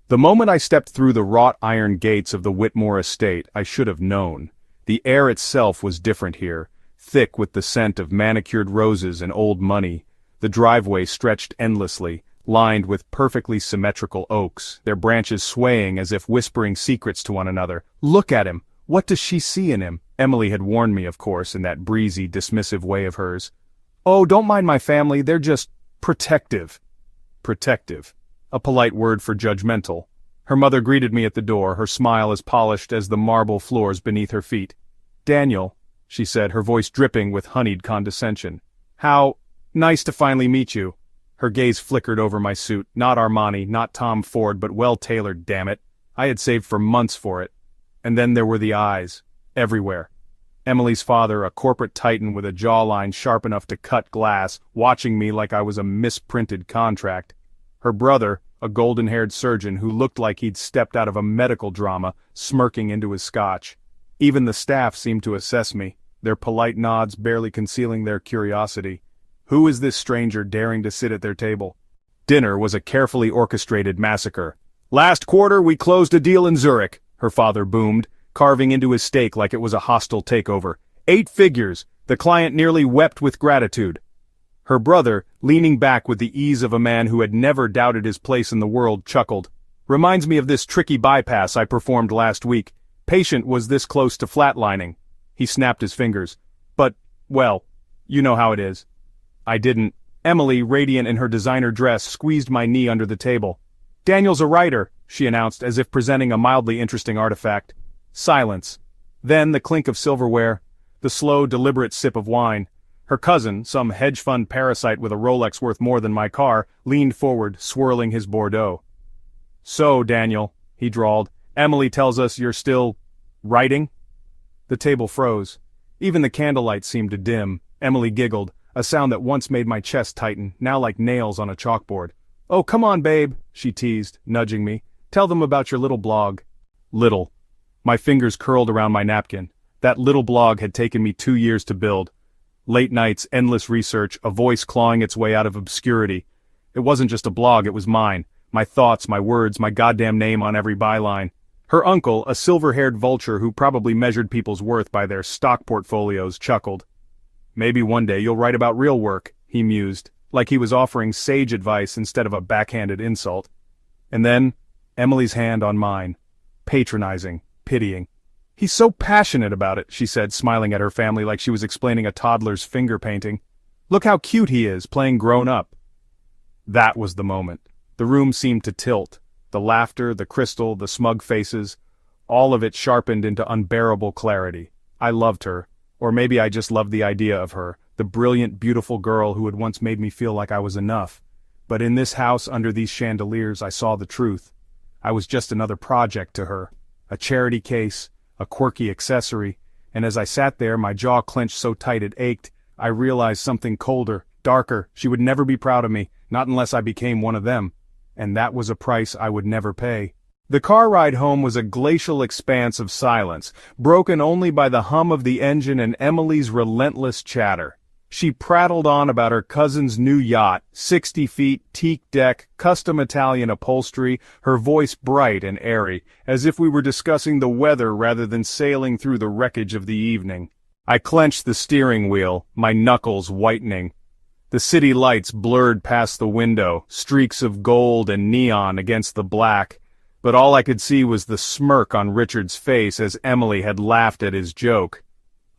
The moment I stepped through the wrought iron gates of the Whitmore estate, I should have known. The air itself was different here, thick with the scent of manicured roses and old money. The driveway stretched endlessly, lined with perfectly symmetrical oaks, their branches swaying as if whispering secrets to one another. "Look at him! What does she see in him?" Emily had warned me, of course, in that breezy, dismissive way of hers. "Oh, don't mind my family, they're just protective." Protective. A polite word for judgmental. Her mother greeted me at the door, her smile as polished as the marble floors beneath her feet. "Daniel," she said, her voice dripping with honeyed condescension. "How nice to finally meet you." Her gaze flickered over my suit, not Armani, not Tom Ford, but well-tailored, damn it. I had saved for months for it. And then there were the eyes. Everywhere. Emily's father, a corporate titan with a jawline sharp enough to cut glass, watching me like I was a misprinted contract. Her brother, a golden-haired surgeon who looked like he'd stepped out of a medical drama, smirking into his scotch. Even the staff seemed to assess me, their polite nods barely concealing their curiosity. Who is this stranger daring to sit at their table? Dinner was a carefully orchestrated massacre. "Last quarter we closed a deal in Zurich," her father boomed, carving into his steak like it was a hostile takeover. 8 figures, the client nearly wept with gratitude. Her brother, leaning back with the ease of a man who had never doubted his place in the world, chuckled. "Reminds me of this tricky bypass I performed last week. Patient was this close to flatlining." He snapped his fingers. "But, well, you know how it is." I didn't. Emily, radiant in her designer dress, squeezed my knee under the table. "Daniel's a writer," she announced as if presenting a mildly interesting artifact. Silence. Then the clink of silverware, the slow, deliberate sip of wine. Her cousin, some hedge fund parasite with a Rolex worth more than my car, leaned forward, swirling his Bordeaux. "So, Daniel," he drawled, "Emily tells us you're still writing?" The table froze. Even the candlelight seemed to dim. Emily giggled, a sound that once made my chest tighten, now like nails on a chalkboard. "Oh, come on, babe," she teased, nudging me. "Tell them about your little blog." Little. My fingers curled around my napkin. That little blog had taken me 2 years to build. Late nights, endless research, a voice clawing its way out of obscurity. It wasn't just a blog, it was mine. My thoughts, my words, my goddamn name on every byline. Her uncle, a silver-haired vulture who probably measured people's worth by their stock portfolios, chuckled. "Maybe one day you'll write about real work," he mused, like he was offering sage advice instead of a backhanded insult. And then, Emily's hand on mine. Patronizing, pitying. "He's so passionate about it," she said, smiling at her family like she was explaining a toddler's finger painting. "Look how cute he is, playing grown-up." That was the moment. The room seemed to tilt. The laughter, the crystal, the smug faces, all of it sharpened into unbearable clarity. I loved her, or maybe I just loved the idea of her, the brilliant, beautiful girl who had once made me feel like I was enough. But in this house under these chandeliers I saw the truth. I was just another project to her, a charity case, a quirky accessory, and as I sat there, my jaw clenched so tight it ached, I realized something colder, darker. She would never be proud of me, not unless I became one of them. And that was a price I would never pay. The car ride home was a glacial expanse of silence, broken only by the hum of the engine and Emily's relentless chatter. She prattled on about her cousin's new yacht, 60 feet, teak deck, custom Italian upholstery, her voice bright and airy, as if we were discussing the weather rather than sailing through the wreckage of the evening. I clenched the steering wheel, my knuckles whitening. The city lights blurred past the window, streaks of gold and neon against the black, but all I could see was the smirk on Richard's face as Emily had laughed at his joke.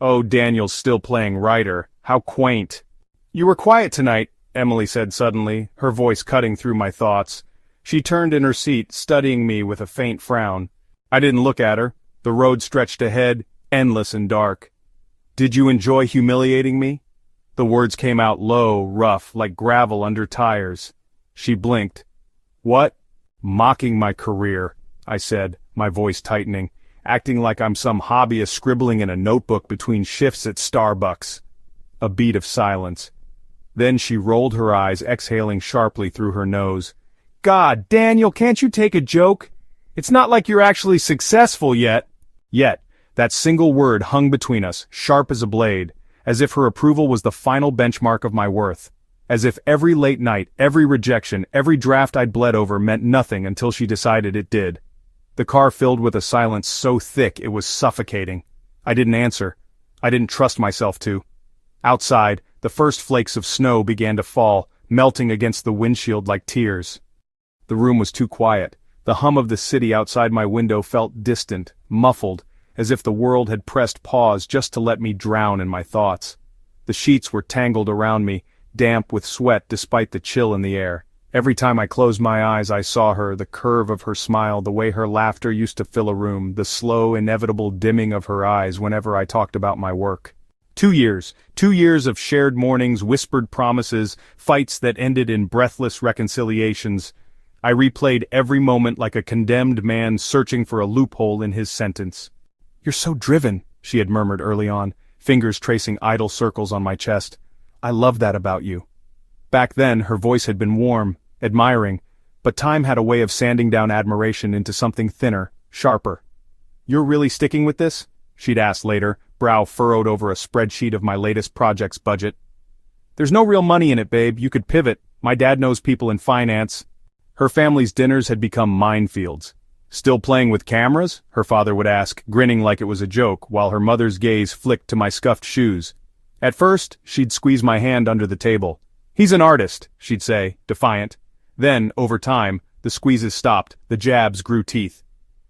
Oh, Daniel's still playing writer. How quaint. "You were quiet tonight," Emily said suddenly, her voice cutting through my thoughts. She turned in her seat, studying me with a faint frown. I didn't look at her. The road stretched ahead, endless and dark. "Did you enjoy humiliating me?" The words came out low, rough, like gravel under tires. She blinked. "What?" "Mocking my career," I said, my voice tightening, acting like I'm some hobbyist scribbling in a notebook between shifts at Starbucks. A beat of silence. Then she rolled her eyes, exhaling sharply through her nose. "God, Daniel, can't you take a joke? It's not like you're actually successful yet." Yet, that single word hung between us, sharp as a blade, as if her approval was the final benchmark of my worth. as if every late night, every rejection, every draft I'd bled over meant nothing until she decided it did. The car filled with a silence so thick it was suffocating. I didn't answer. I didn't trust myself to. Outside, the first flakes of snow began to fall, melting against the windshield like tears. The room was too quiet. The hum of the city outside my window felt distant, muffled, as if the world had pressed pause just to let me drown in my thoughts. The sheets were tangled around me, damp with sweat despite the chill in the air. Every time I closed my eyes I saw her, the curve of her smile, the way her laughter used to fill a room, the slow, inevitable dimming of her eyes whenever I talked about my work. 2 years of shared mornings, whispered promises, fights that ended in breathless reconciliations. I replayed every moment like a condemned man searching for a loophole in his sentence. "You're so driven," she had murmured early on, fingers tracing idle circles on my chest. "I love that about you." Back then, her voice had been warm, admiring, but time had a way of sanding down admiration into something thinner, sharper. "You're really sticking with this?" she'd asked later, brow furrowed over a spreadsheet of my latest project's budget. "There's no real money in it, babe. You could pivot. My dad knows people in finance." Her family's dinners had become minefields. "Still playing with cameras?" her father would ask, grinning like it was a joke, while her mother's gaze flicked to my scuffed shoes. At first, she'd squeeze my hand under the table. "He's an artist," she'd say, defiant. Then, over time, the squeezes stopped, the jabs grew teeth.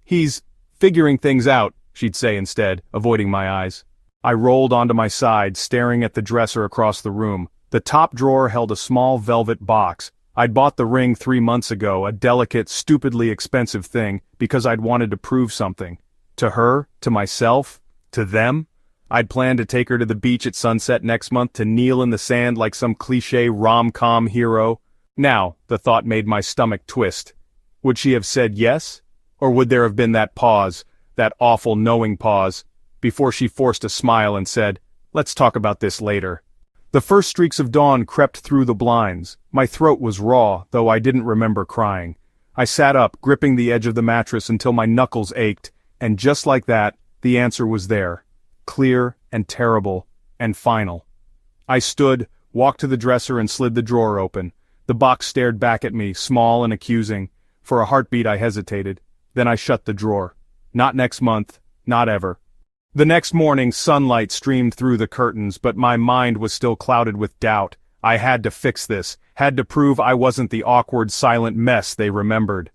"He's figuring things out," she'd say instead, avoiding my eyes. I rolled onto my side, staring at the dresser across the room. The top drawer held a small velvet box. I'd bought the ring 3 months ago, a delicate, stupidly expensive thing, because I'd wanted to prove something. To her, to myself, to them. I'd planned to take her to the beach at sunset next month to kneel in the sand like some cliché rom-com hero. Now, the thought made my stomach twist. Would she have said yes? Or would there have been that pause, that awful knowing pause, before she forced a smile and said, "Let's talk about this later"? The first streaks of dawn crept through the blinds. My throat was raw, though I didn't remember crying. I sat up, gripping the edge of the mattress until my knuckles ached, and just like that, the answer was there. Clear and terrible and final. I stood, walked to the dresser and slid the drawer open. The box stared back at me, small and accusing. For a heartbeat I hesitated. Then I shut the drawer. Not next month, not ever. The next morning sunlight streamed through the curtains, but my mind was still clouded with doubt. I had to fix this, had to prove I wasn't the awkward, silent mess they remembered.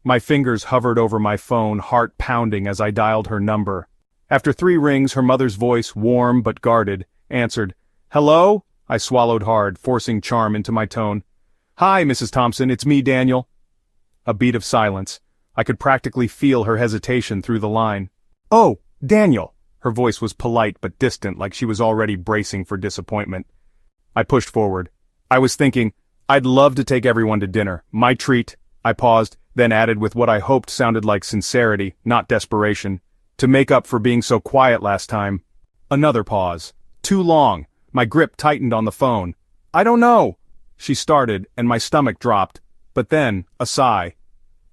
My fingers hovered over my phone, heart pounding as I dialed her number. After 3 rings, her mother's voice, warm but guarded, answered. "Hello?" I swallowed hard, forcing charm into my tone. "Hi, Mrs. Thompson, it's me, Daniel." A beat of silence. I could practically feel her hesitation through the line. "Oh, Daniel." Her voice was polite but distant, like she was already bracing for disappointment. I pushed forward. "I was thinking, I'd love to take everyone to dinner. My treat." I paused, then added with what I hoped sounded like sincerity, not desperation. "To make up for being so quiet last time." Another pause. Too long. My grip tightened on the phone. "I don't know." She started, and my stomach dropped. But then, a sigh.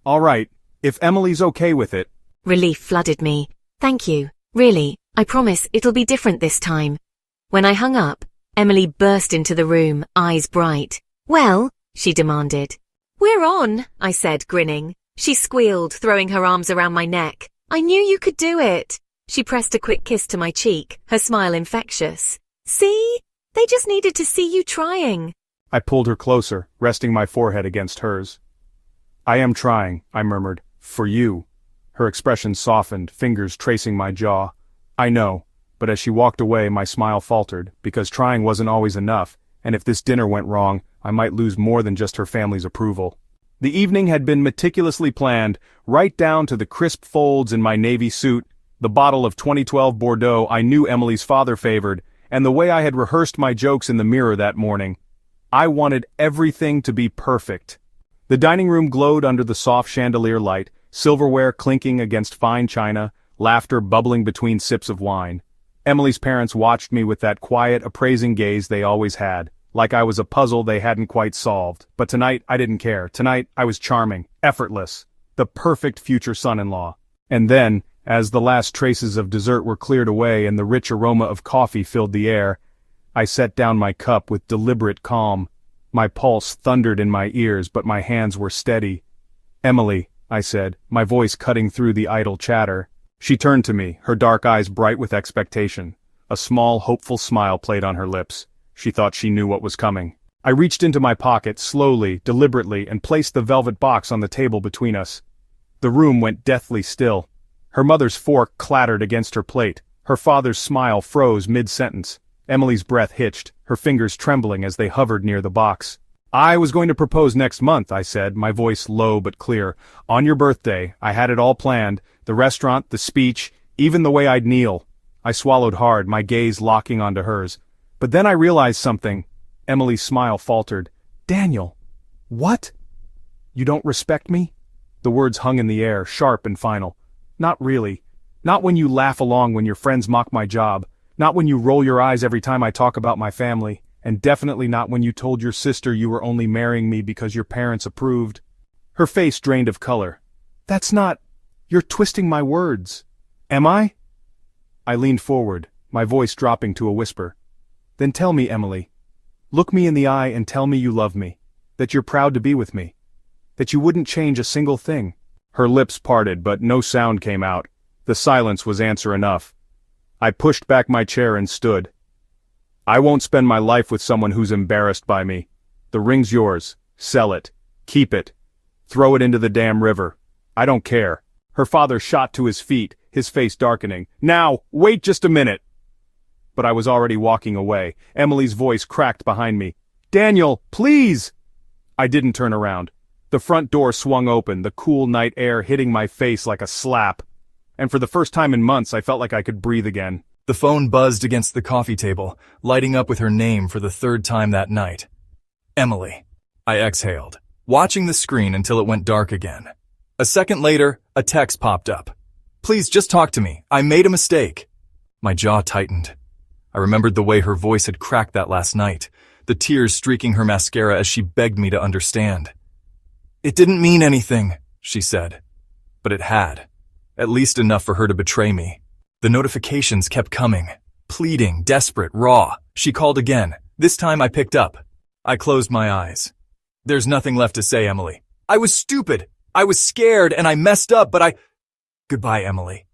"All right, if Emily's okay with it." Relief flooded me. "Thank you. Really, I promise it'll be different this time." When I hung up, Emily burst into the room, eyes bright. "Well?" she demanded. "We're on," I said, grinning. She squealed, throwing her arms around my neck. "I knew you could do it." She pressed a quick kiss to my cheek, her smile infectious. "See? They just needed to see you trying." I pulled her closer, resting my forehead against hers. "I am trying," I murmured. "For you." Her expression softened, fingers tracing my jaw. "I know," but as she walked away my smile faltered, because trying wasn't always enough, and if this dinner went wrong, I might lose more than just her family's approval. The evening had been meticulously planned, right down to the crisp folds in my navy suit, the bottle of 2012 Bordeaux I knew Emily's father favored, and the way I had rehearsed my jokes in the mirror that morning. I wanted everything to be perfect. The dining room glowed under the soft chandelier light, silverware clinking against fine china, laughter bubbling between sips of wine. Emily's parents watched me with that quiet, appraising gaze they always had, like I was a puzzle they hadn't quite solved. But tonight I didn't care. Tonight I was charming, effortless, the perfect future son-in-law. And then, as the last traces of dessert were cleared away and the rich aroma of coffee filled the air, I set down my cup with deliberate calm. My pulse thundered in my ears, but my hands were steady. "Emily," I said, my voice cutting through the idle chatter. She turned to me, her dark eyes bright with expectation. A small, hopeful smile played on her lips. She thought she knew what was coming. I reached into my pocket, slowly, deliberately, and placed the velvet box on the table between us. The room went deathly still. Her mother's fork clattered against her plate. Her father's smile froze mid-sentence. Emily's breath hitched, her fingers trembling as they hovered near the box. "I was going to propose next month," I said, my voice low but clear. "On your birthday. I had it all planned. The restaurant, the speech, even the way I'd kneel." I swallowed hard, my gaze locking onto hers. But then I realized something. Emily's smile faltered. "Daniel." "What?" "You don't respect me?" The words hung in the air, sharp and final. "Not really. Not when you laugh along when your friends mock my job. Not when you roll your eyes every time I talk about my family. And definitely not when you told your sister you were only marrying me because your parents approved." Her face drained of color. "That's not... You're twisting my words." "Am I?" I leaned forward, my voice dropping to a whisper. "Then tell me, Emily. Look me in the eye and tell me you love me. That you're proud to be with me. That you wouldn't change a single thing." Her lips parted, but no sound came out. The silence was answer enough. I pushed back my chair and stood. "I won't spend my life with someone who's embarrassed by me. The ring's yours. Sell it. Keep it. Throw it into the damn river. I don't care." Her father shot to his feet, his face darkening. "Now, wait just a minute." But I was already walking away. Emily's voice cracked behind me. "Daniel, please!" I didn't turn around. The front door swung open, the cool night air hitting my face like a slap. And for the first time in months, I felt like I could breathe again. The phone buzzed against the coffee table, lighting up with her name for the third time that night. "Emily." I exhaled, watching the screen until it went dark again. A second later, a text popped up. "Please just talk to me. I made a mistake." My jaw tightened. I remembered the way her voice had cracked that last night, the tears streaking her mascara as she begged me to understand. "It didn't mean anything," she said. But it had. At least enough for her to betray me. The notifications kept coming. Pleading, desperate, raw. She called again. This time I picked up. I closed my eyes. "There's nothing left to say, Emily. I was stupid. I was scared and I messed up, but Goodbye, Emily."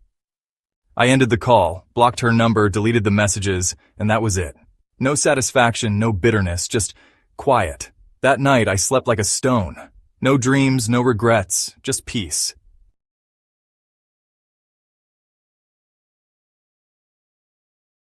I ended the call, blocked her number, deleted the messages, and that was it. No satisfaction, no bitterness, just quiet. That night I slept like a stone. No dreams, no regrets, just peace.